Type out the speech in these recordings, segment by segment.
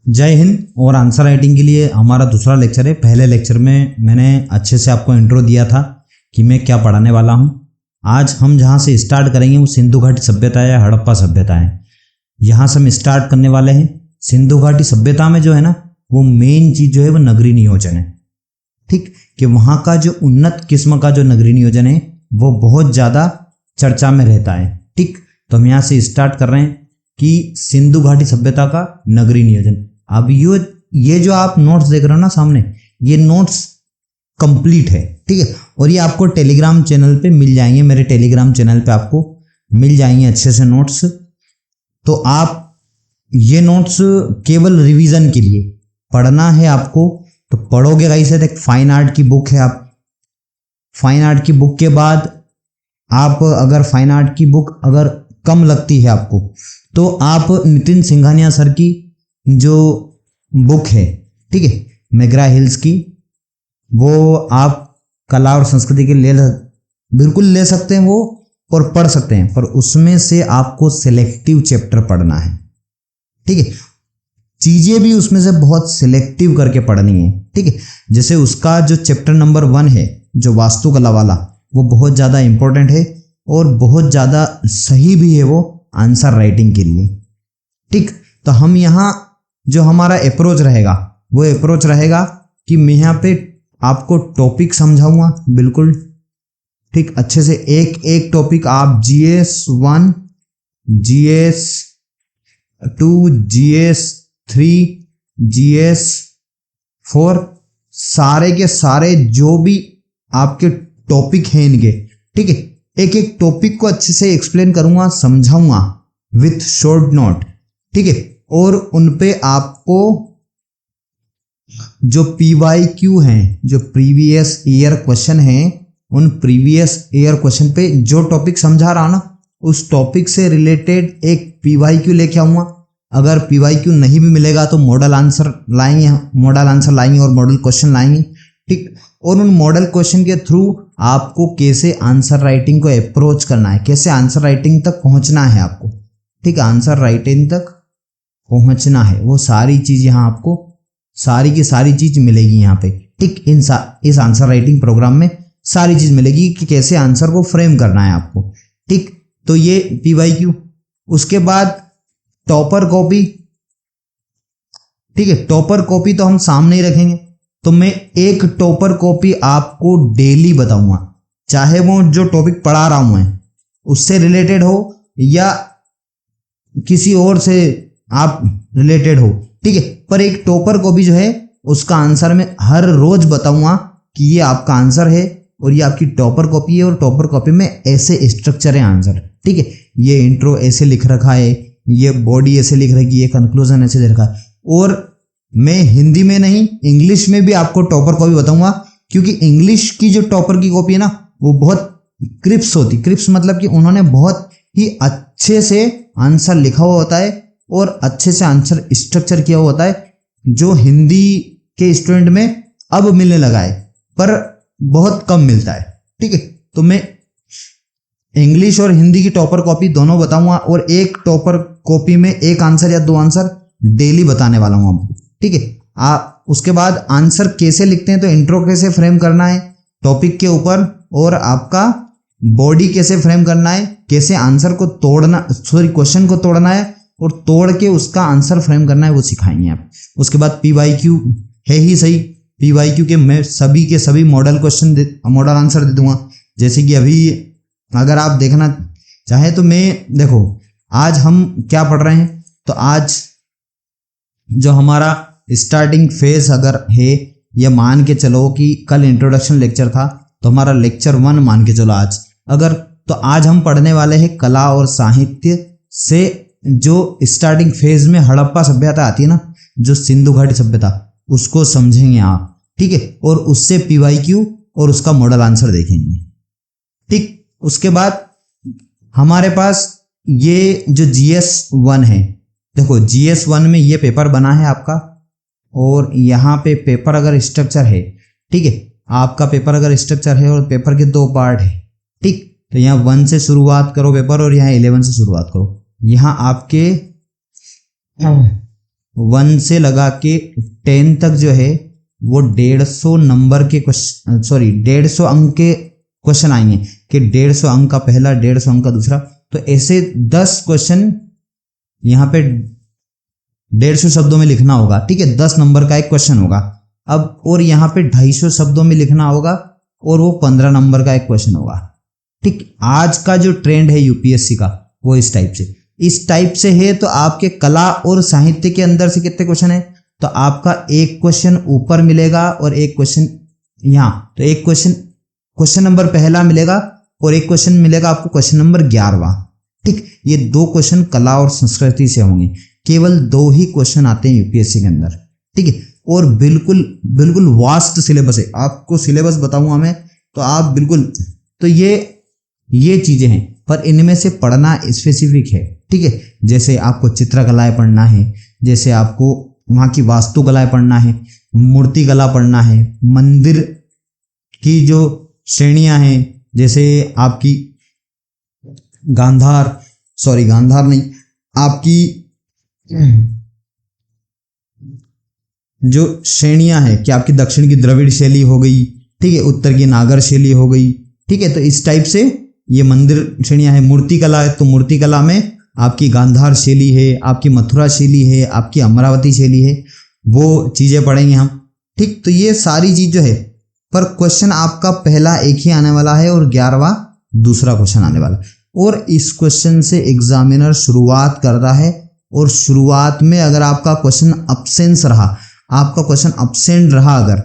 जय हिंद। और answer writing के लिए हमारा दूसरा लेक्चर है। पहले लेक्चर में मैंने अच्छे से आपको इंट्रो दिया था कि मैं क्या पढ़ाने वाला हूँ। आज हम जहाँ से स्टार्ट करेंगे वो सिंधु घाटी सभ्यता या हड़प्पा सभ्यता है। यहाँ से हम स्टार्ट करने वाले हैं। सिंधु घाटी सभ्यता में जो है ना, वो मेन चीज़ जो है वो नगरीय नियोजन है। ठीक, कि वहाँ का जो उन्नत किस्म का जो नगरीय नियोजन है वो बहुत ज़्यादा चर्चा में रहता है। ठीक, तो हम यहाँ से स्टार्ट कर रहे हैं कि सिंधु घाटी सभ्यता का नगरीय नियोजन। अब ये जो आप नोट्स देख रहे हो ना सामने, ये नोट्स कंप्लीट है। ठीक है, और ये आपको टेलीग्राम चैनल पे मिल जाएंगे। मेरे टेलीग्राम चैनल पे आपको मिल जाएंगे अच्छे से नोट्स। तो आप ये नोट्स केवल रिवीजन के लिए पढ़ना है आपको, तो पढ़ोगे कैसे? एक फाइन आर्ट की बुक है। आप फाइन आर्ट की बुक के बाद आप अगर फाइन आर्ट की बुक अगर कम लगती है आपको, तो आप नितिन सिंघानिया सर की जो बुक है, ठीक है, मैग्रा हिल्स की, वो आप कला और संस्कृति के बिल्कुल ले सकते हैं वो और पढ़ सकते हैं, पर उसमें से आपको सिलेक्टिव चैप्टर पढ़ना है। ठीक है, चीजें भी उसमें से बहुत सिलेक्टिव करके पढ़नी है। ठीक है, जैसे उसका जो चैप्टर नंबर 1 है जो वास्तुकला वाला, वो बहुत ज़्यादा इंपॉर्टेंट है और बहुत ज़्यादा सही भी है वो आंसर राइटिंग के लिए। ठीक, तो हम यहाँ जो हमारा अप्रोच रहेगा वो अप्रोच रहेगा कि मैं यहाँ पे आपको टॉपिक समझाऊंगा बिल्कुल। ठीक, अच्छे से एक एक टॉपिक आप GS1, GS2, GS3, GS4 सारे के सारे जो भी आपके टॉपिक हैं इनके, ठीक है, एक एक टॉपिक को अच्छे से एक्सप्लेन करूंगा, समझाऊंगा विथ शॉर्ट नोट। ठीक है, और उन पे आपको जो PYQ हैं, जो प्रीवियस ईयर क्वेश्चन हैं, उन प्रीवियस ईयर क्वेश्चन पे जो टॉपिक समझा रहा ना, उस टॉपिक से रिलेटेड एक PYQ लेके आऊंगा। अगर PYQ नहीं भी मिलेगा तो मॉडल आंसर लाएंगे और मॉडल क्वेश्चन लाएंगे। ठीक, और उन मॉडल क्वेश्चन के थ्रू आपको कैसे आंसर राइटिंग को अप्रोच करना है, कैसे आंसर राइटिंग तक पहुंचना है आपको। ठीक है, आंसर राइटिंग तक पहुंचना है, वो सारी चीज यहाँ आपको सारी की सारी चीज मिलेगी यहाँ पे। ठीक, इस आंसर राइटिंग प्रोग्राम में सारी चीज मिलेगी कि कैसे आंसर को फ्रेम करना है आपको। ठीक, तो ये PYQ। उसके बाद टॉपर कॉपी। ठीक है, टॉपर कॉपी तो हम सामने ही रखेंगे, तो मैं एक टॉपर कॉपी आपको डेली बताऊंगा, चाहे वो जो टॉपिक पढ़ा रहा हूं मैं उससे रिलेटेड हो या किसी और से आप रिलेटेड हो। ठीक है, पर एक टॉपर कॉपी जो है उसका आंसर मैं हर रोज बताऊंगा कि ये आपका आंसर है और ये आपकी टॉपर कॉपी है, और टॉपर कॉपी में ऐसे स्ट्रक्चर है आंसर। ठीक है, ये इंट्रो ऐसे लिख रखा है, ये बॉडी ऐसे लिख रखी है, ये कंक्लूजन ऐसे लिख रखा है। और मैं हिंदी में नहीं, इंग्लिश में भी आपको टॉपर कॉपी बताऊंगा, क्योंकि इंग्लिश की जो टॉपर की कॉपी है ना, वो बहुत क्रिप्स होती। क्रिप्स मतलब कि उन्होंने बहुत ही अच्छे से आंसर लिखा हुआ होता है और अच्छे से आंसर स्ट्रक्चर किया हुआ होता है, जो हिंदी के स्टूडेंट में अब मिलने लगा है, पर बहुत कम मिलता है। ठीक है, तो मैं इंग्लिश और हिंदी की टॉपर कॉपी दोनों बताऊंगा, और एक टॉपर कॉपी में एक आंसर या 2 आंसर डेली बताने वाला हूं आपको। ठीक है, आप उसके बाद आंसर कैसे लिखते हैं, तो इंट्रो कैसे फ्रेम करना है टॉपिक के ऊपर, और आपका बॉडी कैसे फ्रेम करना है, कैसे आंसर को तोड़ना, क्वेश्चन को तोड़ना है और तोड़ के उसका आंसर फ्रेम करना है, वो सिखाएंगे आप। उसके बाद PYQ है ही सही। PYQ के मैं सभी के सभी मॉडल आंसर दे दूंगा। जैसे कि अभी अगर आप देखना चाहे तो मैं देखो, आज हम क्या पढ़ रहे हैं, तो आज जो हमारा स्टार्टिंग फेज अगर है, या मान के चलो कि कल इंट्रोडक्शन लेक्चर था, तो हमारा लेक्चर 1 मान के चलो आज अगर, तो आज हम पढ़ने वाले हैं कला और साहित्य से जो स्टार्टिंग फेज में हड़प्पा सभ्यता आती है ना, जो सिंधु घाटी सभ्यता, उसको समझेंगे आप। ठीक है, और उससे PYQ और उसका मॉडल आंसर देखेंगे। ठीक, उसके बाद हमारे पास ये जो GS1 है, देखो GS1 में ये पेपर बना है आपका, और यहाँ पे पेपर अगर स्ट्रक्चर है, ठीक है, आपका पेपर अगर स्ट्रक्चर है और पेपर के 2 पार्ट है। ठीक, तो यहाँ 1 से शुरुआत करो पेपर और यहाँ 11 से शुरुआत करो। यहाँ आपके 1 से लगा के 10 तक जो है वो 150 नंबर के क्वेश्चन, सॉरी 150 अंक के क्वेश्चन आएंगे कि 150 अंक का पहला, 150 अंक का दूसरा। तो ऐसे 10 क्वेश्चन यहाँ पे 150 शब्दों में लिखना होगा, ठीक है। 10 नंबर का एक क्वेश्चन होगा। अब और यहाँ पे 250 शब्दों में लिखना होगा और वो 15 नंबर का एक क्वेश्चन होगा, ठीक। आज का जो ट्रेंड है यूपीएससी का वो इस टाइप से है। तो आपके कला और साहित्य के अंदर से कितने क्वेश्चन है, तो आपका एक क्वेश्चन ऊपर मिलेगा और एक क्वेश्चन यहाँ, तो एक क्वेश्चन नंबर पहला मिलेगा और एक क्वेश्चन मिलेगा आपको क्वेश्चन नंबर 11वां, ठीक। ये 2 क्वेश्चन कला और संस्कृति से होंगे। केवल 2 ही क्वेश्चन आते हैं यूपीएससी के अंदर, ठीक है। और बिल्कुल वास्ट सिलेबस है। आपको सिलेबस बताऊंगा मैं तो आप बिल्कुल, तो ये चीजें हैं, पर इनमें से पढ़ना स्पेसिफिक है, ठीक है। जैसे आपको चित्रकलाएं पढ़ना है, जैसे आपको वहाँ की वास्तुकलाएं पढ़ना है, मूर्तिकला पढ़ना है, मंदिर की जो श्रेणियां हैं, जैसे आपकी गांधार नहीं, आपकी जो श्रेणियां हैं कि आपकी दक्षिण की द्रविड़ शैली हो गई, ठीक है, उत्तर की नागर शैली हो गई, ठीक है। तो इस टाइप से ये मंदिर श्रेणियां हैं। मूर्तिकला है तो मूर्तिकला में आपकी गांधार शैली है, आपकी मथुरा शैली है, आपकी अमरावती शैली है, वो चीजें पढ़ेंगे हम, ठीक। तो ये सारी चीज जो है, पर क्वेश्चन आपका पहला एक ही आने वाला है और 11वां दूसरा क्वेश्चन आने वाला है। और इस क्वेश्चन से एग्जामिनर शुरुआत करता है और शुरुआत में अगर आपका क्वेश्चन अब्सेंट रहा अगर,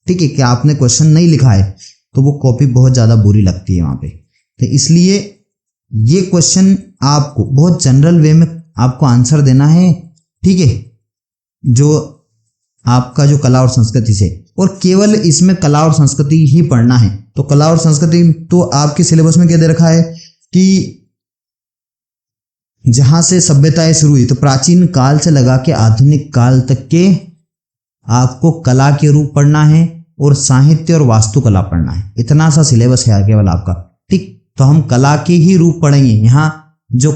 ठीक है, कि आपने क्वेश्चन नहीं लिखा है, तो वो कॉपी बहुत ज्यादा बुरी लगती है वहां पे। तो इसलिए ये क्वेश्चन आपको बहुत जनरल वे में आपको आंसर देना है, ठीक है, जो आपका जो कला और संस्कृति से, और केवल इसमें कला और संस्कृति ही पढ़ना है। तो कला और संस्कृति तो आपके सिलेबस में क्या दे रखा है कि जहां से सभ्यताएं शुरू हुई, तो प्राचीन काल से लगा के आधुनिक काल तक के आपको कला के रूप पढ़ना है और साहित्य और वास्तुकला पढ़ना है। इतना सा सिलेबस है केवल आपका, ठीक। तो हम कला के ही रूप पढ़ेंगे। यहाँ जो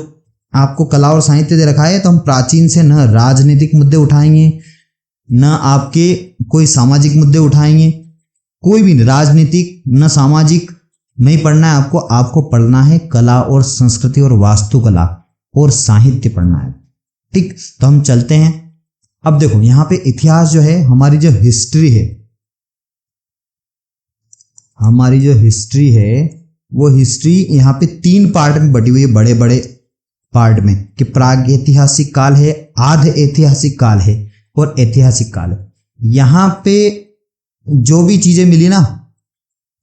आपको कला और साहित्य दे रखा है, तो हम प्राचीन से न राजनीतिक मुद्दे उठाएंगे, न आपके कोई सामाजिक मुद्दे उठाएंगे, कोई भी राजनीतिक न सामाजिक नहीं पढ़ना है आपको। आपको पढ़ना है कला और संस्कृति और वास्तुकला और साहित्य पढ़ना है, ठीक। तो हम चलते हैं। अब देखो यहाँ पे इतिहास जो है, हमारी जो हिस्ट्री है, वो हिस्ट्री यहाँ पे 3 पार्ट में बटी हुई है, बड़े बड़े पार्ट में, कि प्राग ऐतिहासिक काल है, आध ऐतिहासिक काल है और ऐतिहासिक काल है। यहाँ पे जो भी चीजें मिली ना,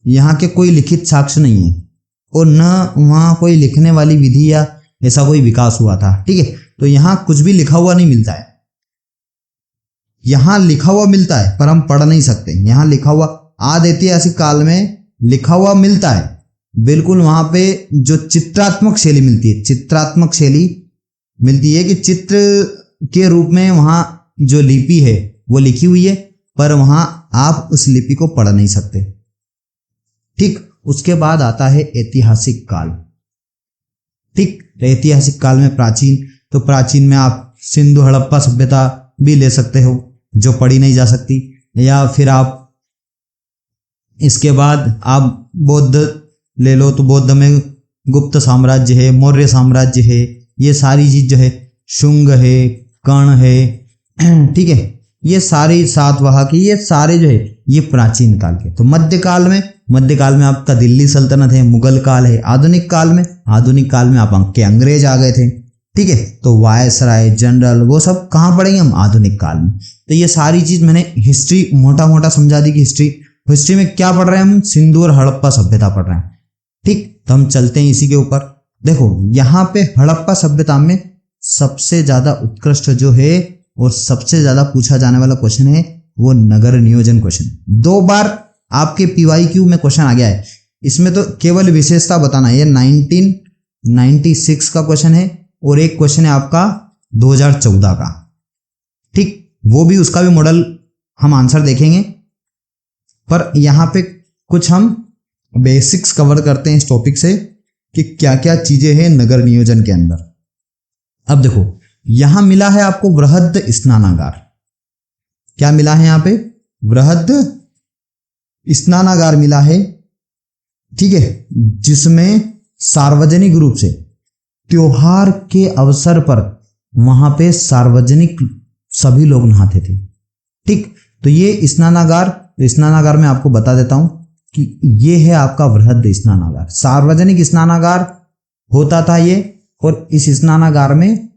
यहाँ के कोई लिखित साक्ष्य नहीं है और न वहाँ कोई लिखने वाली विधि या ऐसा कोई विकास हुआ था, ठीक है। तो यहाँ कुछ भी लिखा हुआ नहीं मिलता है। यहाँ लिखा हुआ मिलता है पर हम पढ़ नहीं सकते। यहाँ लिखा हुआ आद ऐतिहासिक काल में लिखा हुआ मिलता है, बिल्कुल। वहां पे जो चित्रात्मक शैली मिलती है, चित्रात्मक शैली मिलती है कि चित्र के रूप में वहां जो लिपि है वो लिखी हुई है, पर वहां आप उस लिपि को पढ़ नहीं सकते, ठीक। उसके बाद आता है ऐतिहासिक काल, ठीक। ऐतिहासिक काल में प्राचीन, तो प्राचीन में आप सिंधु हड़प्पा सभ्यता भी ले सकते हो जो पढ़ी नहीं जा सकती, या फिर आप इसके बाद आप बौद्ध ले लो, तो बौद्ध में गुप्त साम्राज्य है, मौर्य साम्राज्य है, ये सारी चीज जो है, शुंग है, कर्ण है, ठीक है, ये सारे सातवाहन, ये सारे जो है ये प्राचीन काल के। तो मध्यकाल में आपका दिल्ली सल्तनत है, मुगल काल है। आधुनिक काल में आप के अंग्रेज आ गए थे, ठीक है। तो वायसराय, जनरल, वो सब कहाँ पढ़ेंगे हम? आधुनिक काल में। तो ये सारी चीज मैंने हिस्ट्री मोटा मोटा समझा दी कि हिस्ट्री में क्या पढ़ रहे हैं हम? सिंधु और हड़प्पा सभ्यता पढ़ रहे हैं, ठीक। तो हम चलते हैं इसी के ऊपर। देखो यहाँ पे हड़प्पा सभ्यता में सबसे ज्यादा उत्कृष्ट जो है और सबसे ज्यादा पूछा जाने वाला क्वेश्चन है वो नगर नियोजन क्वेश्चन। 2 बार आपके PYQ में क्वेश्चन आ गया है। इसमें तो केवल विशेषता बताना है। ये 1996 का क्वेश्चन है और एक क्वेश्चन है आपका 2014 का, ठीक। वो भी, उसका भी मॉडल हम आंसर देखेंगे, पर यहाँ पे कुछ हम बेसिक्स कवर करते हैं इस टॉपिक से कि क्या क्या चीजें हैं नगर नियोजन के अंदर। अब देखो यहां मिला है आपको वृहद स्नानागार। क्या मिला है यहां पे? वृहद स्नानागार मिला है, ठीक है, जिसमें सार्वजनिक रूप से त्योहार के अवसर पर वहां पे सार्वजनिक सभी लोग नहाते थे। ठीक, तो ये स्नानागार में आपको बता देता हूं कि ये है आपका वृहद स्नानागार। सार्वजनिक स्नानागार होता था ये, और इस स्नानागार में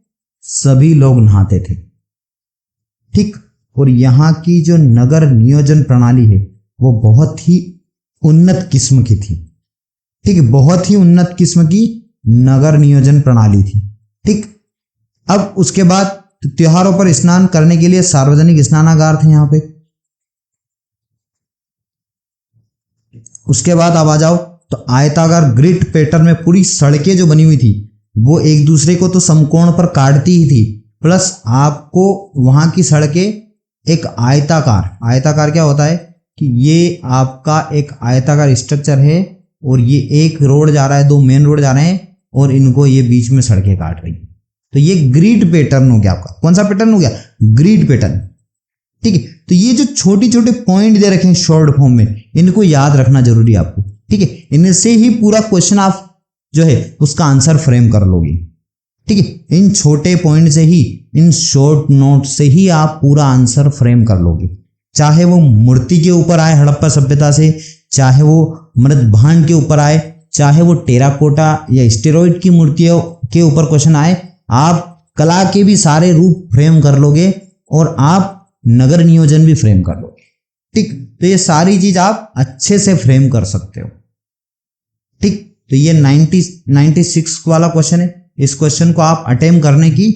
सभी लोग नहाते थे। ठीक, और यहाँ की जो नगर नियोजन प्रणाली है वो बहुत ही उन्नत किस्म की थी। ठीक, बहुत ही उन्नत किस्म की नगर नियोजन प्रणाली थी। ठीक, अब उसके बाद त्योहारों पर स्नान करने के लिए सार्वजनिक स्नानागार थे यहाँ पे। उसके बाद अब आ जाओ तो आयताकार ग्रिड पैटर्न में पूरी सड़कें जो बनी हुई थी वो एक दूसरे को तो समकोण पर काटती ही थी, प्लस आपको वहां की सड़कें एक आयताकार क्या होता है कि ये आपका एक आयताकार स्ट्रक्चर है और ये एक रोड जा रहा है, दो मेन रोड जा रहे हैं और इनको ये बीच में सड़कें काट रही है। तो ये ग्रिड पैटर्न हो गया आपका। कौन सा पैटर्न हो गया? Grid pattern. ठीक है, तो ये जो छोटे छोटे पॉइंट दे रखे हैं शॉर्ट फॉर्म में, इनको याद रखना जरूरी है आपको। ठीक है, इनसे ही पूरा क्वेश्चन आप जो है उसका आंसर फ्रेम कर लोगे। ठीक है, इन छोटे पॉइंट से ही, इन शॉर्ट नोट से ही आप पूरा आंसर फ्रेम कर लोगे। चाहे वो मूर्ति के ऊपर आए हड़प्पा सभ्यता से, चाहे वो मृत भांड के ऊपर आए, चाहे वो टेराकोटा या स्टेरॉइड की मूर्तियों के ऊपर क्वेश्चन आए, आप कला के भी सारे रूप फ्रेम कर लोगे और आप नगर नियोजन भी फ्रेम कर लोगे। ठीक, तो ये सारी चीज आप अच्छे से फ्रेम कर सकते हो। ठीक, तो ये 96 वाला क्वेश्चन है। इस क्वेश्चन को आप अटेम्प्ट करने की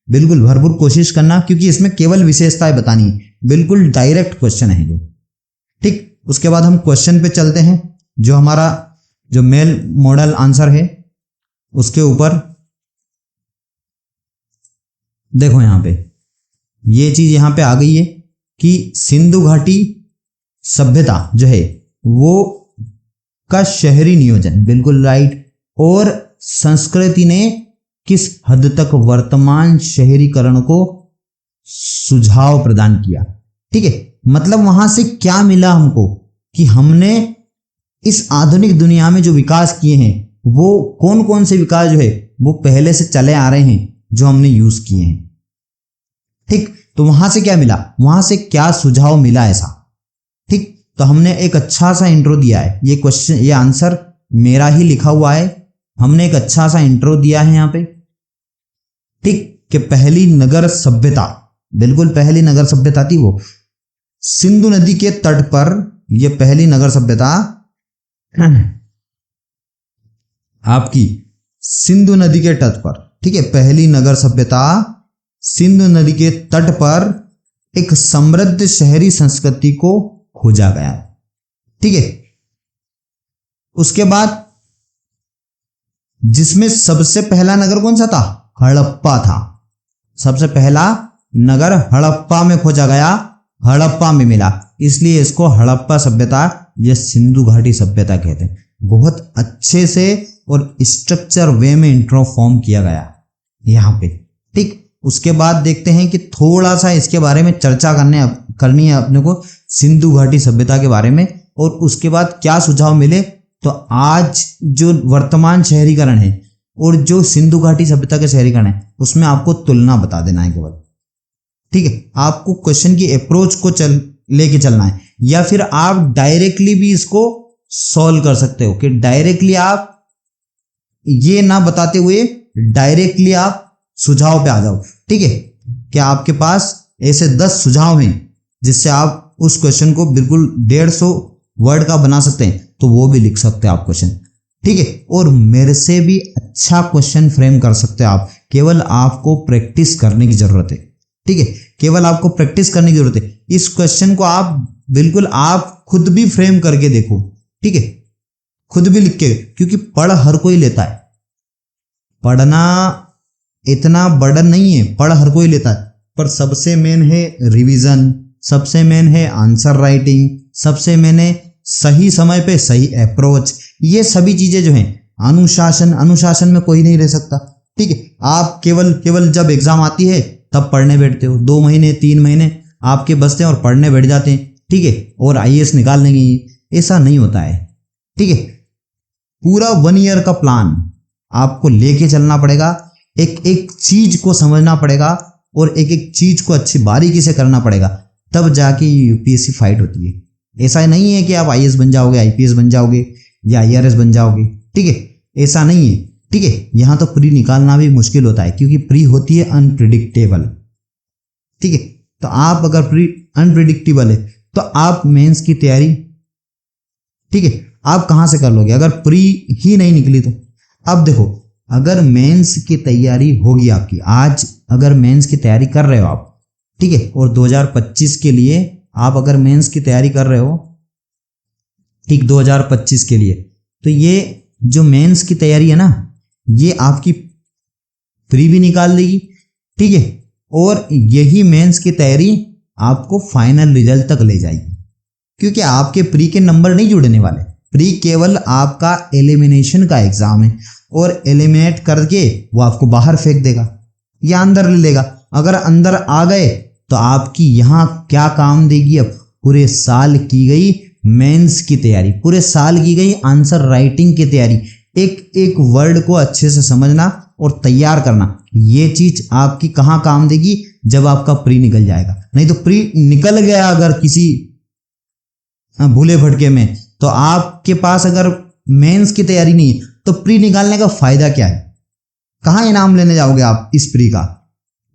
बिल्कुल भरपूर कोशिश करना, क्योंकि इसमें केवल विशेषताएं बतानी है, बिल्कुल डायरेक्ट क्वेश्चन है ये। ठीक, उसके बाद हम क्वेश्चन पे चलते हैं। जो हमारा जो मेल मॉडल आंसर है उसके ऊपर देखो, यहां पे ये चीज यहां पे आ गई है कि सिंधु घाटी सभ्यता जो है वो का शहरी नियोजन, बिल्कुल राइट, और संस्कृति ने किस हद तक वर्तमान शहरीकरण को सुझाव प्रदान किया। ठीक है, मतलब वहां से क्या मिला हमको कि हमने इस आधुनिक दुनिया में जो विकास किए हैं वो कौन कौन से विकास जो है वो पहले से चले आ रहे हैं जो हमने यूज किए हैं। ठीक, तो वहां से क्या मिला, वहां से क्या सुझाव मिला ऐसा। ठीक, तो हमने एक अच्छा सा इंट्रो दिया है। ये क्वेश्चन, ये आंसर मेरा ही लिखा हुआ है। हमने एक अच्छा सा इंट्रो दिया है यहाँ पे। ठीक, कि पहली नगर सभ्यता, बिल्कुल पहली नगर सभ्यता थी वो सिंधु नदी के तट पर। ये पहली नगर सभ्यता आपकी सिंधु नदी के तट पर। ठीक है, पहली नगर सभ्यता सिंधु नदी के तट पर एक समृद्ध शहरी संस्कृति को खोजा गया। ठीक है, उसके बाद जिसमें सबसे पहला नगर कौन सा था? हड़प्पा था। सबसे पहला नगर हड़प्पा में खोजा गया, हड़प्पा में मिला, इसलिए इसको हड़प्पा सभ्यता या सिंधु घाटी सभ्यता कहते हैं। बहुत अच्छे से और स्ट्रक्चर वे में इंट्रो फॉर्म किया गया यहां पे। ठीक, उसके बाद देखते हैं कि थोड़ा सा इसके बारे में चर्चा करनी है अपने को, सिंधु घाटी सभ्यता के बारे में, और उसके बाद क्या सुझाव मिले। तो आज जो वर्तमान शहरीकरण है और जो सिंधु घाटी सभ्यता के शहरीकरण है उसमें आपको तुलना बता देना है केवल। ठीक है, आपको क्वेश्चन की अप्रोच को लेके चलना है, या फिर आप डायरेक्टली भी इसको सॉल्व कर सकते हो कि डायरेक्टली आप ये ना बताते हुए डायरेक्टली आप सुझाव पे आ जाओ। ठीक है, क्या आपके पास ऐसे 10 सुझाव हैं जिससे आप उस क्वेश्चन को बिल्कुल 150 वर्ड का बना सकते हैं, तो वो भी लिख सकते हैं आप क्वेश्चन। ठीक है, और मेरे से भी अच्छा क्वेश्चन फ्रेम कर सकते हैं आप। केवल आपको प्रैक्टिस करने की जरूरत है। ठीक है, केवल आपको प्रैक्टिस करने की जरूरत है। इस क्वेश्चन को आप बिल्कुल आप खुद भी फ्रेम करके देखो। ठीक है, खुद भी लिख के, क्योंकि पढ़ हर कोई लेता है, पढ़ना इतना बर्डन नहीं है, पढ़ हर कोई लेता है, पर सबसे मेन है रिवीजन, सबसे मेन है आंसर राइटिंग, सबसे मेन है सही समय पे सही अप्रोच। ये सभी चीजें जो हैं, अनुशासन में कोई नहीं रह सकता। ठीक है, आप केवल जब एग्जाम आती है तब पढ़ने बैठते हो, 2 महीने 3 महीने आपके बचते हैं और पढ़ने बैठ जाते हैं, ठीक है, और आईएएस निकाल लेंगे। ऐसा नहीं होता है, ठीक है। पूरा 1 ईयर का प्लान आपको लेके चलना पड़ेगा, एक एक चीज को समझना पड़ेगा और एक एक चीज को अच्छी बारीकी से करना पड़ेगा, तब जाके यूपीएससी फाइट होती है। ऐसा नहीं है कि आप आईएएस बन जाओगे, आईपीएस बन जाओगे या आईआरएस बन जाओगे, ठीक है, ऐसा नहीं है, ठीक है। यहाँ तो प्री निकालना भी मुश्किल होता है क्योंकि प्री होती है अनप्रिडिक्टेबल, ठीक है। तो आप अगर प्री अनप्रिडिक्टेबल है तो आप मेंस की तैयारी, ठीक है, आप कहां से कर लोगे अगर प्री ही नहीं निकली तो। अब देखो, अगर मेंस की तैयारी होगी आपकी, आज अगर मेंस की तैयारी कर रहे हो आप, ठीक है, और 2025 के लिए आप अगर मेंस की तैयारी कर रहे हो, ठीक, 2025 के लिए, तो ये जो मेंस की तैयारी है ना, ये आपकी प्री भी निकाल देगी, ठीक है, और यही मेंस की तैयारी आपको फाइनल रिजल्ट तक ले जाएगी, क्योंकि आपके प्री के नंबर नहीं जुड़ने वाले। प्री केवल आपका एलिमिनेशन का एग्जाम है और एलिमिनेट करके वो आपको बाहर फेंक देगा या अंदर ले लेगा। अगर अंदर आ गए तो आपकी यहाँ क्या काम देगी, अब पूरे साल की गई मेंस की तैयारी, पूरे साल की गई आंसर राइटिंग की तैयारी, एक एक वर्ड को अच्छे से समझना और तैयार करना, ये चीज आपकी कहाँ काम देगी, जब आपका प्री निकल जाएगा। नहीं तो प्री निकल गया अगर किसी भूले भटके में, तो आपके पास अगर मेंस की तैयारी नहीं है तो प्री निकालने का फायदा क्या है, कहाँ इनाम लेने जाओगे आप इस प्री का,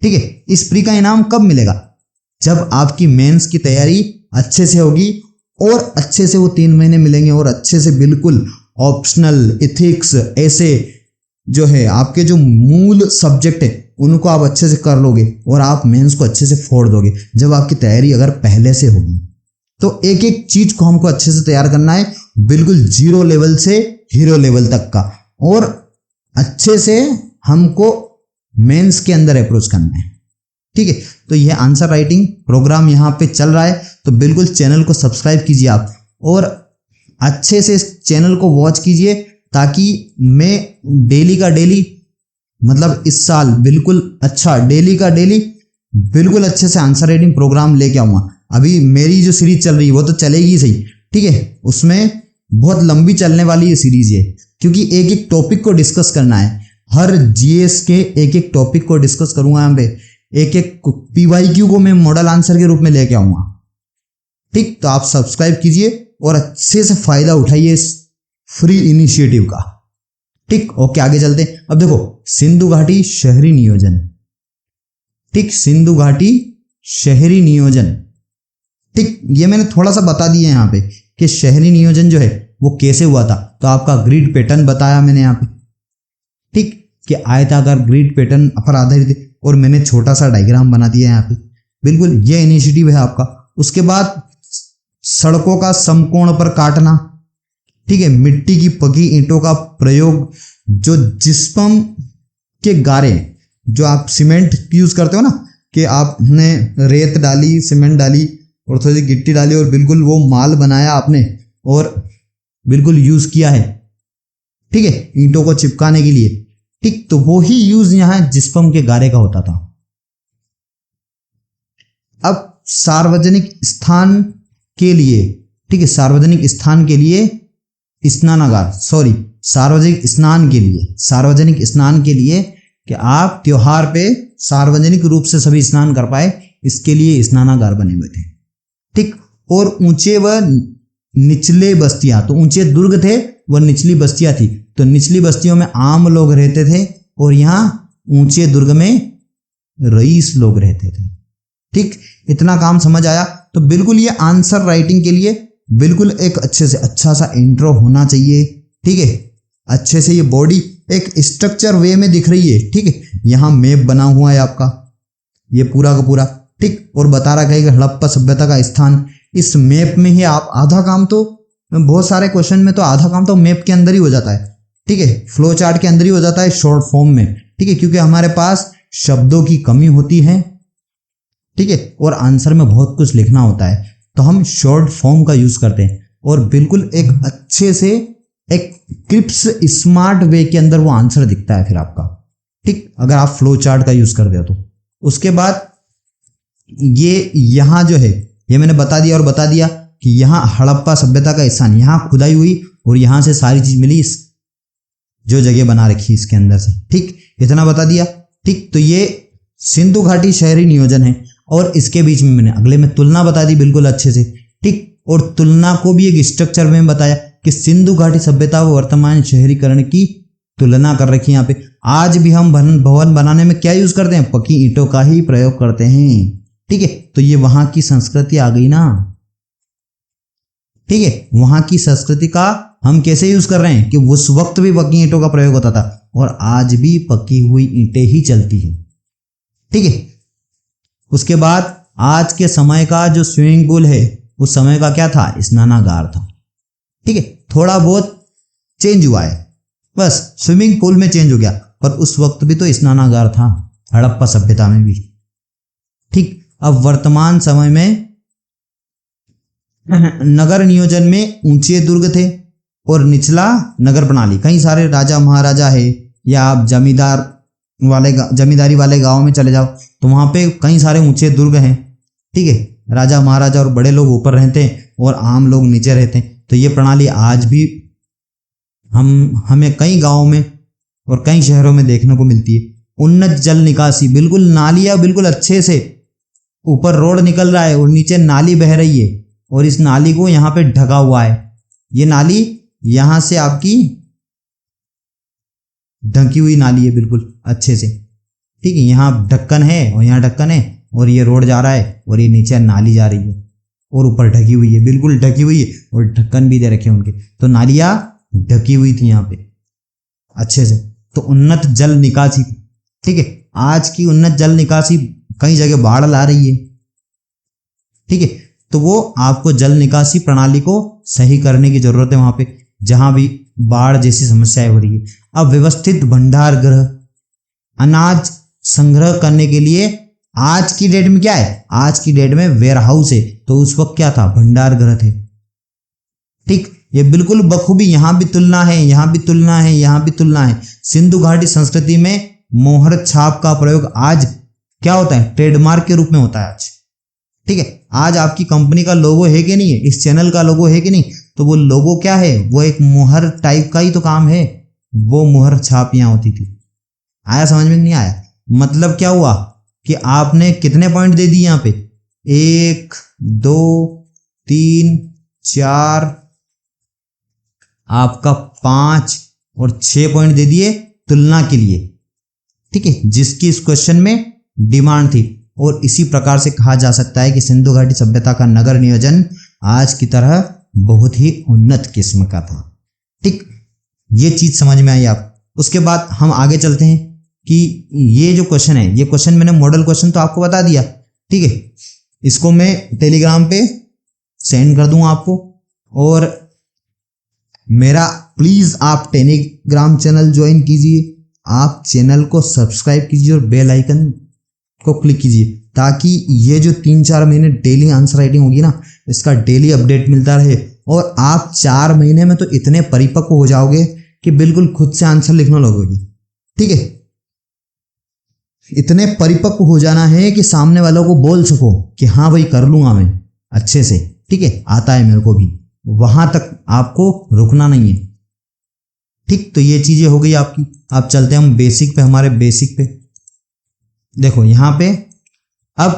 ठीक है। इस प्री का इनाम कब मिलेगा, जब आपकी मेंस की तैयारी अच्छे से होगी और अच्छे से वो 3 महीने मिलेंगे और अच्छे से बिल्कुल ऑप्शनल, इथिक्स, ऐसे जो है आपके जो मूल सब्जेक्ट है उनको आप अच्छे से कर लोगे और आप मेंस को अच्छे से फोड़ दोगे जब आपकी तैयारी अगर पहले से होगी। तो एक एक चीज को हमको अच्छे से तैयार करना है, बिल्कुल 0 लेवल से हीरो लेवल तक का, और अच्छे से हमको मेंस के अंदर अप्रोच करना है, ठीक है। तो यह आंसर राइटिंग प्रोग्राम यहाँ पे चल रहा है, तो बिल्कुल चैनल को सब्सक्राइब कीजिए आप और अच्छे से इस चैनल को वॉच कीजिए, ताकि मैं डेली का डेली, मतलब इस साल बिल्कुल अच्छा डेली का डेली बिल्कुल अच्छे से आंसर राइटिंग प्रोग्राम लेके आऊंगा। अभी मेरी जो सीरीज चल रही है वो तो चलेगी सही, ठीक है, उसमें बहुत लंबी चलने वाली ये सीरीज है, क्योंकि एक एक टॉपिक को डिस्कस करना है, हर जीएस के एक एक टॉपिक को डिस्कस करूंगा यहाँ पे, एक एक पीवाईक्यू को मैं मॉडल आंसर के रूप में लेके आऊंगा, ठीक। तो आप सब्सक्राइब कीजिए और अच्छे से फायदा उठाइए इस फ्री इनिशिएटिव का, ठीक। ओके, आगे चलते हैं। अब देखो, सिंधु घाटी शहरी नियोजन, ठीक, सिंधु घाटी शहरी नियोजन, ठीक, ये मैंने थोड़ा सा बता दिया यहाँ पे कि शहरी नियोजन जो है वो कैसे हुआ था। तो आपका ग्रिड पैटर्न बताया मैंने यहाँ पे, ठीक, कि आयताकार ग्रिड पैटर्न पर आधारित है, और मैंने छोटा सा डायग्राम बना दिया यहाँ पे, बिल्कुल ये इनिशिएटिव है आपका। उसके बाद सड़कों का समकोण पर काटना, ठीक है, मिट्टी की पकी ईंटों का प्रयोग, जो जिप्सम के गारे, जो आप सीमेंट यूज करते हो ना, कि आपने रेत डाली, सीमेंट डाली और थोड़ी सी गिट्टी डाली और बिल्कुल वो माल बनाया आपने और बिल्कुल यूज किया है, ठीक है, ईंटों को चिपकाने के लिए, ठीक। तो वो ही यूज यहां जिप्सम के गारे का होता था। अब सार्वजनिक स्थान के लिए, ठीक है, सार्वजनिक स्थान के लिए स्नानागार, सॉरी, सार्वजनिक स्नान के लिए कि आप त्योहार पे सार्वजनिक रूप से सभी स्नान कर पाए, इसके लिए स्नानागार बने हुए थे, ठीक। और ऊंचे व निचले बस्तियां, तो ऊंचे दुर्ग थे व निचली बस्तियां थी, तो निचली बस्तियों में आम लोग रहते थे और यहाँ ऊंचे दुर्ग में रईस लोग रहते थे, ठीक। इतना काम समझ आया। तो बिल्कुल ये आंसर राइटिंग के लिए बिल्कुल एक अच्छे से अच्छा सा इंट्रो होना चाहिए, ठीक है, अच्छे से ये बॉडी एक स्ट्रक्चर वे में दिख रही है, ठीक है। यहाँ मैप बना हुआ है आपका, ये पूरा का पूरा, ठीक, और बता रखा है कि हड़प्पा सभ्यता का स्थान। इस मैप में ही आप आधा काम तो, बहुत सारे क्वेश्चन में तो आधा काम तो मैप के अंदर ही हो जाता है, ठीक है, फ्लो चार्ट के अंदर ही हो जाता है शॉर्ट फॉर्म में, ठीक है, क्योंकि हमारे पास शब्दों की कमी होती है, ठीक है, और आंसर में बहुत कुछ लिखना होता है, तो हम शॉर्ट फॉर्म का यूज करते हैं और बिल्कुल एक अच्छे से एक क्रिप्स स्मार्ट वे के अंदर वो आंसर दिखता है फिर आपका, ठीक, अगर आप फ्लो चार्ट का यूज करते हो तो। उसके बाद ये यहाँ जो है ये मैंने बता दिया कि यहाँ हड़प्पा सभ्यता का स्थान, यहाँ खुदाई हुई और यहाँ से सारी चीज मिली, इस जो जगह बना रखी इसके अंदर से। ठीक, इतना बता दिया। ठीक, तो ये सिंधु घाटी शहरी नियोजन है और इसके बीच में मैंने अगले में तुलना बता दी बिल्कुल अच्छे से। ठीक, और तुलना को भी एक स्ट्रक्चर में बताया कि सिंधु घाटी सभ्यता व वर्तमान शहरीकरण की तुलना कर रखी है यहाँ पे। आज भी हम भवन बनाने में क्या यूज करते हैं? पक्की ईंटों का ही प्रयोग करते हैं। ठीक है, तो ये वहां की संस्कृति आ गई ना। ठीक है, वहां की संस्कृति का हम कैसे यूज कर रहे हैं कि उस वक्त भी पक्की ईंटों का प्रयोग होता था और आज भी पक्की हुई ईंटें ही चलती हैं। ठीक है, उसके बाद आज के समय का जो स्विमिंग पूल है उस समय का क्या था? स्नानागार था। ठीक है, थोड़ा बहुत चेंज हुआ है, बस स्विमिंग पूल में चेंज हो गया, पर उस वक्त भी तो स्नानागार था हड़प्पा सभ्यता में भी। ठीक, अब वर्तमान समय में नगर नियोजन में ऊंचे दुर्ग थे और निचला नगर प्रणाली। कई सारे राजा महाराजा है, या आप जमींदारी वाले गांव में चले जाओ तो वहां पे कई सारे ऊंचे दुर्ग हैं। ठीक है, राजा महाराजा और बड़े लोग ऊपर रहते हैं और आम लोग नीचे रहते हैं। तो ये प्रणाली आज भी हमें कई गांवों में और कई शहरों में देखने को मिलती है। उन्नत जल निकासी, बिल्कुल नालियां बिल्कुल अच्छे से, ऊपर रोड निकल रहा है और नीचे नाली बह रही है और इस नाली को यहाँ पे ढका हुआ है। ये नाली यहां से आपकी ढकी हुई नाली है बिल्कुल अच्छे से। ठीक है, यहाँ ढक्कन है और यहाँ ढक्कन है और ये रोड जा रहा है और ये नीचे नाली जा रही है और ऊपर ढकी हुई है, बिल्कुल ढकी हुई है और ढक्कन भी दे रखे उनके। तो नालियां ढकी हुई थी यहाँ पे अच्छे से। तो उन्नत जल निकासी। ठीक है, आज की उन्नत जल निकासी कई जगह बाढ़ ला रही है। ठीक है, तो वो आपको जल निकासी प्रणाली को सही करने की जरूरत है वहां पे जहां भी बाढ़ जैसी समस्याएं हो रही है। अब व्यवस्थित भंडार गृह, अनाज संग्रह करने के लिए आज की डेट में क्या है? आज की डेट में वेयर हाउस है, तो उस वक्त क्या था? भंडार गृह थे। ठीक, ये बिल्कुल बखूबी, यहां भी तुलना है, यहां भी तुलना है, यहां भी तुलना है। सिंधु घाटी संस्कृति में मोहर छाप का प्रयोग आज क्या होता है? ट्रेडमार्क के रूप में होता है आज। ठीक है, आज आपकी कंपनी का लोगो है कि नहीं है, इस चैनल का लोगो है कि नहीं, तो वो लोगो क्या है? वो एक मोहर टाइप का ही तो काम है। वो मोहर छाप यहां होती थी। आया समझ में? नहीं आया? मतलब क्या हुआ कि आपने कितने पॉइंट दे दिए यहाँ पे? 1 2 3 4, आपका 5 और 6 पॉइंट दे दिए तुलना के लिए। ठीक है, जिसकी इस क्वेश्चन में डिमांड थी। और इसी प्रकार से कहा जा सकता है कि सिंधु घाटी सभ्यता का नगर नियोजन आज की तरह बहुत ही उन्नत किस्म का था। ठीक, ये चीज समझ में आई आप। उसके बाद हम आगे चलते हैं कि ये जो क्वेश्चन है, ये क्वेश्चन मैंने मॉडल क्वेश्चन तो आपको बता दिया। ठीक है, इसको मैं टेलीग्राम पे सेंड कर दूंगा आपको। और मेरा प्लीज आप टेलीग्राम चैनल ज्वाइन कीजिए, आप चैनल को सब्सक्राइब कीजिए और बेल आइकन को क्लिक कीजिए, ताकि ये जो 3-4 महीने डेली आंसर राइटिंग होगी ना, इसका डेली अपडेट मिलता रहे। और आप 4 महीने में तो इतने परिपक्व हो जाओगे कि बिल्कुल खुद से आंसर लिखने लगोगे। ठीक है, इतने परिपक्व हो जाना है कि सामने वालों को बोल सको कि हाँ भाई कर लूंगा मैं अच्छे से। ठीक है, आता है मेरे को भी। वहां तक आपको रुकना नहीं है। ठीक, तो ये चीजें हो गई आपकी। अब चलते हैं हम बेसिक पे, हमारे बेसिक पे। देखो यहां पे अब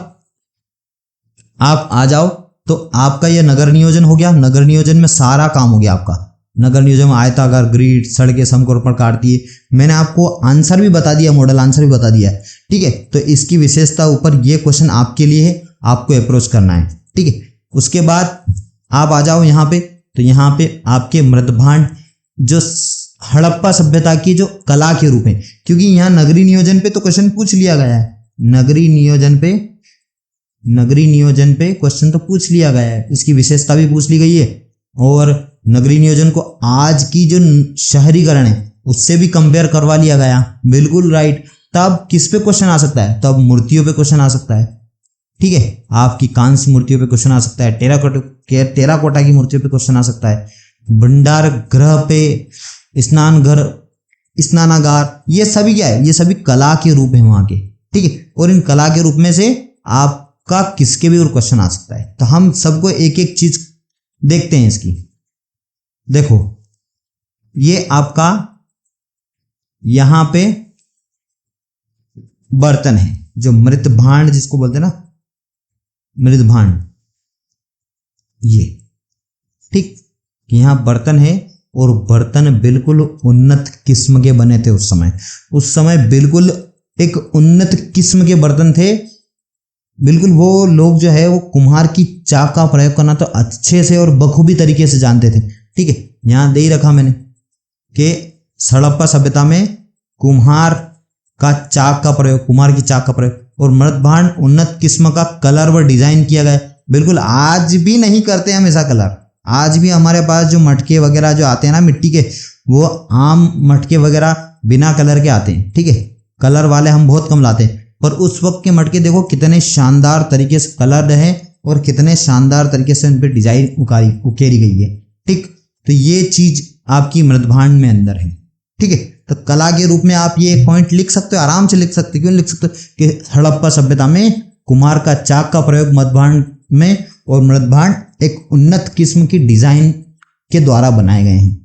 आप आ जाओ तो आपका ये नगर नियोजन हो गया। नगर नियोजन में सारा काम हो गया आपका। नगर नियोजन में आयताकार, ग्रिड, सड़कें, समकोण काटती है। मैंने आपको आंसर भी बता दिया, मॉडल आंसर भी बता दिया है। ठीक है, तो इसकी विशेषता ऊपर, ये क्वेश्चन आपके लिए है, आपको अप्रोच करना है। ठीक है, उसके बाद आप आ जाओ यहाँ पे। तो यहाँ पे आपके मृदभांड जो हड़प्पा सभ्यता की जो कला के रूप है, क्योंकि यहाँ नगरीय नियोजन पे तो क्वेश्चन पूछ लिया गया है। नगरीय नियोजन पे क्वेश्चन तो पूछ लिया गया है, इसकी विशेषता भी पूछ ली गई है। और नगरीय नियोजन को आज की जो शहरीकरण है उससे भी कंपेयर करवा लिया गया। बिल्कुल राइट। तब किस पे क्वेश्चन आ सकता है? तब मूर्तियों पे क्वेश्चन आ सकता है। ठीक है, आपकी कांस्य मूर्तियों पे क्वेश्चन आ सकता है, टेराकोटा की मूर्तियों पे क्वेश्चन आ सकता है, भंडार गृह पे, स्नान घर स्नानागार, ये सभी क्या है, ये सभी कला के रूप है वहां के, ठीक है। और इन कला के रूप में से आपका किसके भी और क्वेश्चन आ सकता है। तो हम सबको एक एक चीज देखते हैं इसकी। देखो ये आपका यहां पे बर्तन है, जो मृत भांड जिसको बोलते हैं ना, मृत भांड, ये ठीक, यहां बर्तन है और बर्तन बिल्कुल उन्नत किस्म के बने थे उस समय बिल्कुल एक उन्नत किस्म के बर्तन थे। बिल्कुल वो लोग जो है वो कुम्हार की चाक का प्रयोग करना तो अच्छे से और बखूबी तरीके से जानते थे, ठीक है। यहां दे ही रखा मैंने कि हड़प्पा सभ्यता में कुम्हार का चाक का प्रयोग, कुम्हार की चाक का प्रयोग, और मृत भांड उन्नत किस्म का कलर व डिजाइन किया गया। बिल्कुल आज भी नहीं करते हमेशा कलर, आज भी हमारे पास जो मटके वगैरह जो आते हैं ना मिट्टी के, वो आम मटके वगैरह बिना कलर के आते हैं, ठीक है। कलर वाले हम बहुत कम लाते हैं, पर उस वक्त के मटके देखो कितने शानदार तरीके से कलर है और कितने शानदार तरीके से उन पर डिजाइन उकेरी गई है, ठीक। तो ये चीज आपकी मृदभांड में अंदर है, ठीक है। तो कला के रूप में आप ये पॉइंट लिख सकते हो, आराम से लिख सकते हो। क्यों लिख सकते हो कि हड़प्पा सभ्यता में कुम्हार का चाक का प्रयोग मृदभांड में, और मृदभांड एक उन्नत किस्म की डिजाइन के द्वारा बनाए गए हैं,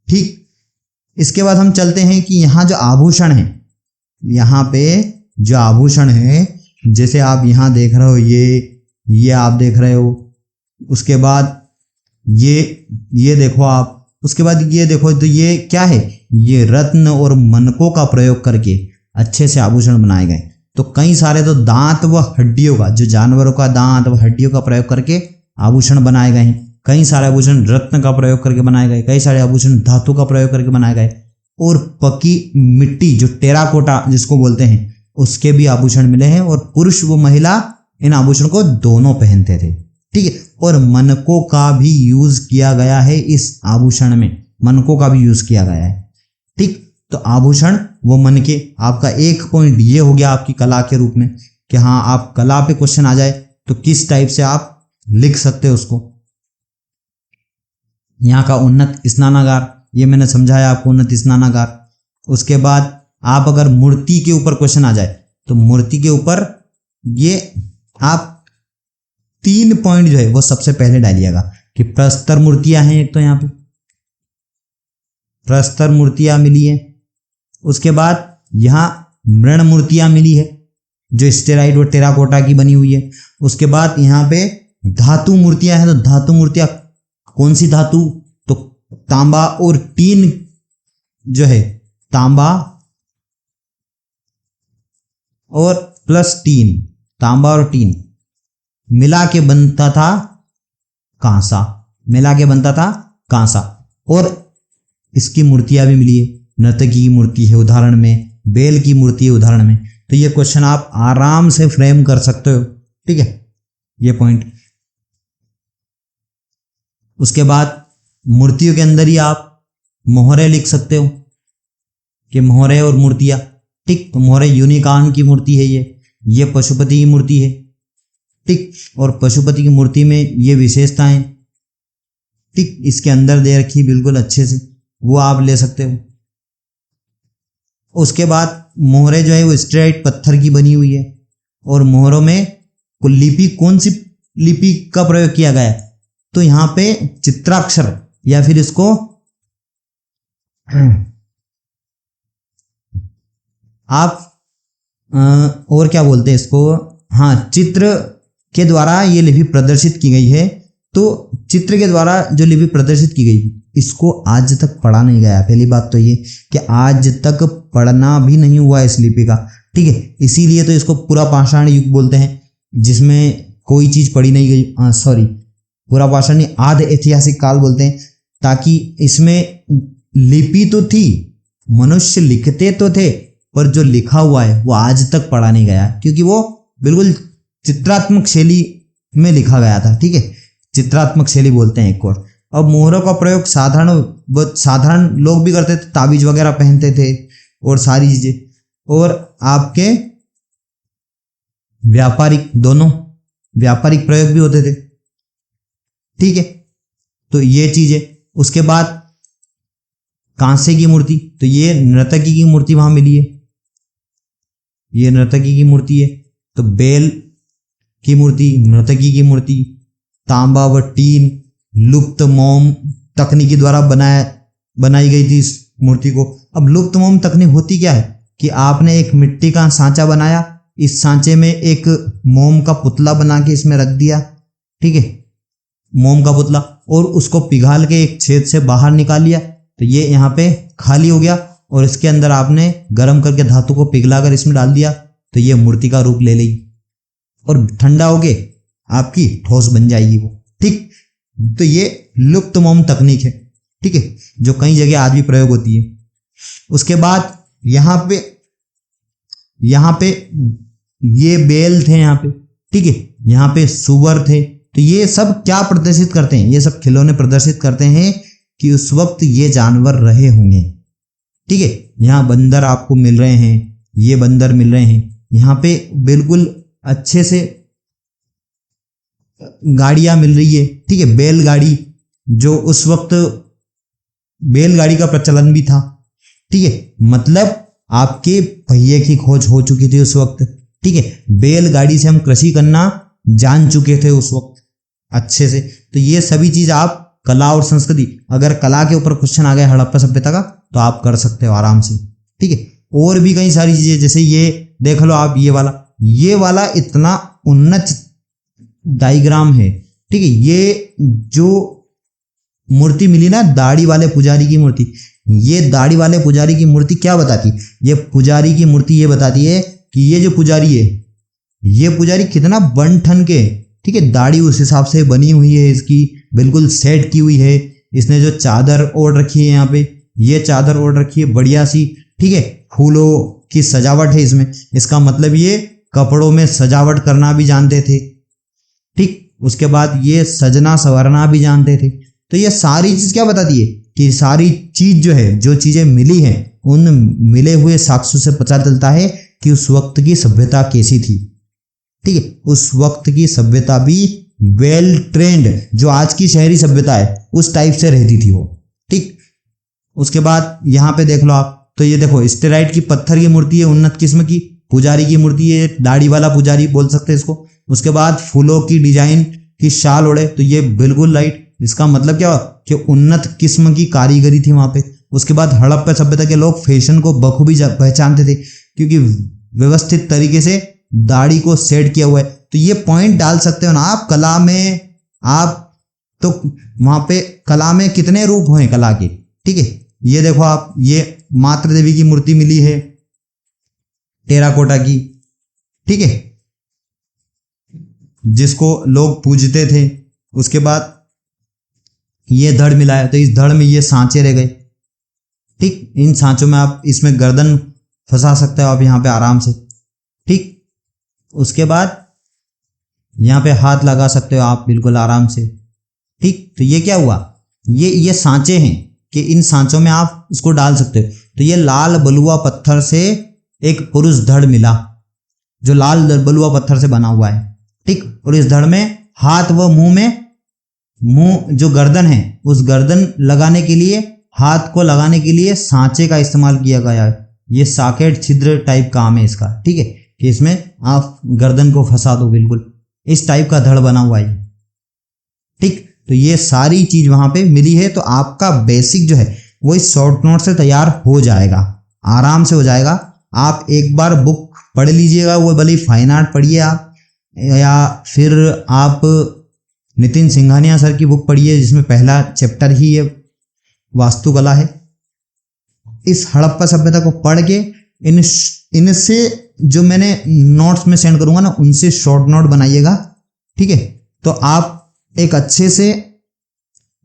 ठीक। इसके बाद हम चलते हैं कि यहाँ जो आभूषण है, यहाँ पे जो आभूषण है, जैसे आप यहाँ देख रहे हो, ये आप देख रहे हो, उसके बाद ये देखो आप, उसके बाद ये देखो, तो ये क्या है, ये रत्न और मनकों का प्रयोग करके अच्छे से आभूषण बनाए गए। तो कई सारे तो दांत व हड्डियों का, जो जानवरों का दांत व हड्डियों का प्रयोग करके आभूषण बनाए गए हैं। कई सारे आभूषण रत्न का प्रयोग करके बनाए गए, कई सारे आभूषण धातु का प्रयोग करके बनाए गए, और पकी मिट्टी जो टेराकोटा जिसको बोलते हैं उसके भी आभूषण मिले हैं। और पुरुष व महिला इन आभूषण को दोनों पहनते थे, ठीक है। और मनकों का भी यूज किया गया है इस आभूषण में, मनकों का भी यूज किया गया है, ठीक। तो आभूषण वो मन के, आपका एक पॉइंट ये हो गया आपकी कला के रूप में कि हाँ आप कला पे क्वेश्चन आ जाए तो किस टाइप से आप लिख सकते हो उसको। यहाँ का उन्नत स्नानागार, ये मैंने समझाया आपको, उन्नत स्नानागार। उसके बाद आप अगर मूर्ति के ऊपर क्वेश्चन आ जाए तो मूर्ति के ऊपर ये आप 3 पॉइंट जो है वो सबसे पहले डालिएगा कि प्रस्तर मूर्तियां हैं, एक तो यहाँ पे प्रस्तर मूर्तियां मिली है। उसके बाद यहाँ मृण मूर्तियां मिली है जो स्टेराइड और टेराकोटा की बनी हुई है। उसके बाद यहाँ पे धातु मूर्तियां हैं, तो धातु मूर्तियां कौन सी धातु, तो तांबा और टीन जो है, तांबा और प्लस टीन, तांबा और टीन मिला के बनता था कांसा, मिला के बनता था कांसा। और इसकी मूर्तियां भी मिली है, नर्तकी की मूर्ति है उदाहरण में, बेल की मूर्ति है उदाहरण में। तो ये क्वेश्चन आप आराम से फ्रेम कर सकते हो, ठीक है, ये पॉइंट। उसके बाद मूर्तियों के अंदर ही आप मोहरे लिख सकते हो कि मोहरे और मूर्तियां, ठीक। तो मोहरे यूनिकॉर्न की मूर्ति है, ये पशुपति की मूर्ति है, ठीक। और पशुपति की मूर्ति में ये विशेषताएं, ठीक, इसके अंदर दे रखी बिल्कुल अच्छे से, वो आप ले सकते हो। उसके बाद मोहरे जो है वो स्ट्रेट पत्थर की बनी हुई है, और मोहरों में लिपि, कौन सी लिपि का प्रयोग किया गया है, तो यहां पे चित्राक्षर, या फिर इसको आप और क्या बोलते हैं इसको, हाँ, चित्र के द्वारा ये लिपि प्रदर्शित की गई है। तो चित्र के द्वारा जो लिपि प्रदर्शित की गई, इसको आज तक पढ़ा नहीं गया। पहली बात तो ये कि आज तक पढ़ना भी नहीं हुआ इस लिपि का, ठीक है। इसीलिए तो इसको पूरा पाषाण युग बोलते हैं, जिसमें कोई चीज पढ़ी नहीं गई, सॉरी, पूरा पाषाण आधे ऐतिहासिक काल बोलते हैं, ताकि इसमें लिपि तो थी, मनुष्य लिखते तो थे, पर जो लिखा हुआ है वो आज तक पढ़ा नहीं गया, क्योंकि वो बिल्कुल चित्रात्मक शैली में लिखा गया था, ठीक है। चित्रात्मक शैली बोलते हैं एक और। अब मोहरों का प्रयोग साधारण लोग भी करते थे, ताबीज वगैरह पहनते थे और सारी चीजें, और आपके व्यापारिक, दोनों व्यापारिक प्रयोग भी होते थे, ठीक है। तो ये चीज है। उसके बाद कांसे की मूर्ति, तो ये नर्तकी की मूर्ति वहां मिली है, ये नर्तकी की मूर्ति है। तो बेल की मूर्ति, नर्तकी की मूर्ति, तांबा व टीन लुप्त मोम तकनीकी द्वारा बनाई गई थी इस मूर्ति को। अब लुप्त मोम तकनीक होती क्या है कि आपने एक मिट्टी का सांचा बनाया, इस सांचे में एक मोम का पुतला बना के इसमें रख दिया, ठीक है, मोम का पुतला, और उसको पिघाल के एक छेद से बाहर निकाल लिया, तो ये यहाँ पे खाली हो गया, और इसके अंदर आपने गर्म करके धातु को पिघलाकर इसमें डाल दिया, तो ये मूर्ति का रूप ले लेगी और ठंडा होके आपकी ठोस बन जाएगी वो, ठीक। तो ये लुप्त मोम तकनीक है, ठीक है, जो कई जगह आज भी प्रयोग होती है। उसके बाद यहाँ पे ये बेल थे यहाँ पे, ठीक है, यहाँ पे सुअर थे। तो ये सब क्या प्रदर्शित करते हैं, ये सब खिलौने प्रदर्शित करते हैं कि उस वक्त ये जानवर रहे होंगे, ठीक है। यहाँ बंदर आपको मिल रहे हैं, ये बंदर मिल रहे हैं, यहाँ पे बिल्कुल अच्छे से गाड़ियां मिल रही है, ठीक है, बैलगाड़ी, जो उस वक्त बैलगाड़ी का प्रचलन भी था, ठीक है, मतलब आपके पहिए की खोज हो चुकी थी उस वक्त, ठीक है, बैलगाड़ी से हम कृषि करना जान चुके थे उस वक्त अच्छे से। तो ये सभी चीज आप कला और संस्कृति, अगर कला के ऊपर क्वेश्चन आ गया हड़प्पा सभ्यता का तो आप कर सकते हो आराम से, ठीक है। और भी कई सारी चीजें, जैसे ये देख लो आप, ये वाला इतना उन्नत डायग्राम है, ठीक है। ये जो मूर्ति मिली ना दाढ़ी वाले पुजारी की मूर्ति, ये दाढ़ी वाले पुजारी की मूर्ति क्या बताती है, ये पुजारी की मूर्ति ये बताती है कि ये जो पुजारी है, ये पुजारी कितना बन ठन के, ठीक है, दाढ़ी उस हिसाब से बनी हुई है इसकी, बिल्कुल सेट की हुई है। इसने जो चादर ओढ़ रखी है यहाँ पे, ये चादर ओढ़ रखी है बढ़िया सी, ठीक है, फूलों की सजावट है इसमें, इसका मतलब ये कपड़ों में सजावट करना भी जानते थे, ठीक। उसके बाद ये सजना संवरना भी जानते थे। तो ये सारी चीज क्या बताती है कि सारी चीज जो है, जो चीजें मिली हैं, उन मिले हुए साक्ष्यों से पता चलता है कि उस वक्त की सभ्यता कैसी थी, ठीक है। उस वक्त की सभ्यता भी वेल ट्रेंड, जो आज की शहरी सभ्यता है उस टाइप से रहती थी वो, ठीक। उसके बाद यहाँ पे देख लो आप, तो ये देखो स्टेराइट की पत्थर की मूर्ति है, उन्नत किस्म की पुजारी की मूर्ति है, दाढ़ी वाला पुजारी बोल सकते हैं इसको। उसके बाद फूलों की डिजाइन की शाल ओढ़े, तो ये बिल्कुल राइट, इसका मतलब क्या कि उन्नत किस्म की कारीगरी थी वहां पे। उसके बाद हड़प्पा सभ्यता के लोग फैशन को बखूबी पहचानते थे, क्योंकि व्यवस्थित तरीके से दाढ़ी को सेट किया हुआ है। तो ये पॉइंट डाल सकते हो ना आप कला में, आप तो वहां पे कला में कितने रूप हुए कला के, ठीक है। ये देखो आप, ये मातृ देवी की मूर्ति मिली है टेराकोटा की, ठीक है, जिसको लोग पूजते थे। उसके बाद ये धड़ मिला है, तो इस धड़ में ये सांचे रह गए, ठीक। इन सांचों में आप इसमें गर्दन फंसा सकते हो आप यहाँ पे आराम से, ठीक। उसके बाद यहाँ पे हाथ लगा सकते हो आप बिल्कुल आराम से, ठीक। तो ये क्या हुआ, ये सांचे हैं कि इन सांचों में आप इसको डाल सकते हो। तो ये लाल बलुआ पत्थर से एक पुरुष धड़ मिला, जो लाल बलुआ पत्थर से बना हुआ है, ठीक। और इस धड़ में हाथ व मुंह जो गर्दन है, उस गर्दन लगाने के लिए, हाथ को लगाने के लिए सांचे का इस्तेमाल किया गया है। ये सॉकेट छिद्र टाइप काम है इसका, ठीक है, कि इसमें आप गर्दन को फंसा दो, बिल्कुल इस टाइप का धड़ बना हुआ है, ठीक। तो ये सारी चीज वहां पे मिली है। तो आपका बेसिक जो है वो इस शॉर्ट नोट से तैयार हो जाएगा, आराम से हो जाएगा। आप एक बार बुक पढ़ लीजिएगा, वो भले फाइन आर्ट पढ़िए आप, या फिर आप नितिन सिंघानिया सर की बुक पढ़िए, जिसमें पहला चैप्टर ही ये वास्तुकला है। इस हड़प्पा सभ्यता को पढ़ के इनसे जो मैंने नोट्स में सेंड करूंगा ना, उनसे शॉर्ट नोट बनाइएगा, ठीक है। तो आप एक अच्छे से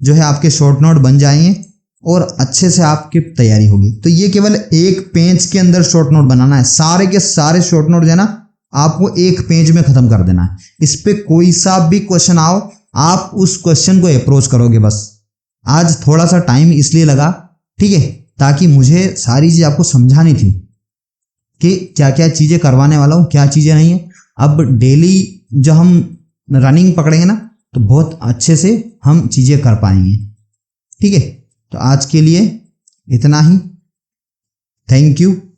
जो है आपके शॉर्ट नोट बन जाएंगे और अच्छे से आपकी तैयारी होगी। तो ये केवल एक पेज के अंदर शॉर्ट नोट बनाना है, सारे के सारे शॉर्ट नोट जो है ना आपको एक पेज में खत्म कर देना है। इस पे कोई सा भी क्वेश्चन आओ, आप उस क्वेश्चन को अप्रोच करोगे बस। आज थोड़ा सा टाइम इसलिए लगा, ठीक है, ताकि मुझे सारी चीज आपको समझानी थी कि क्या क्या चीजें करवाने वाला हूँ, क्या चीजें नहीं है। अब डेली जो हम रनिंग पकड़ेंगे ना, तो बहुत अच्छे से हम चीजें कर पाएंगे, ठीक है। तो आज के लिए इतना ही। Thank you.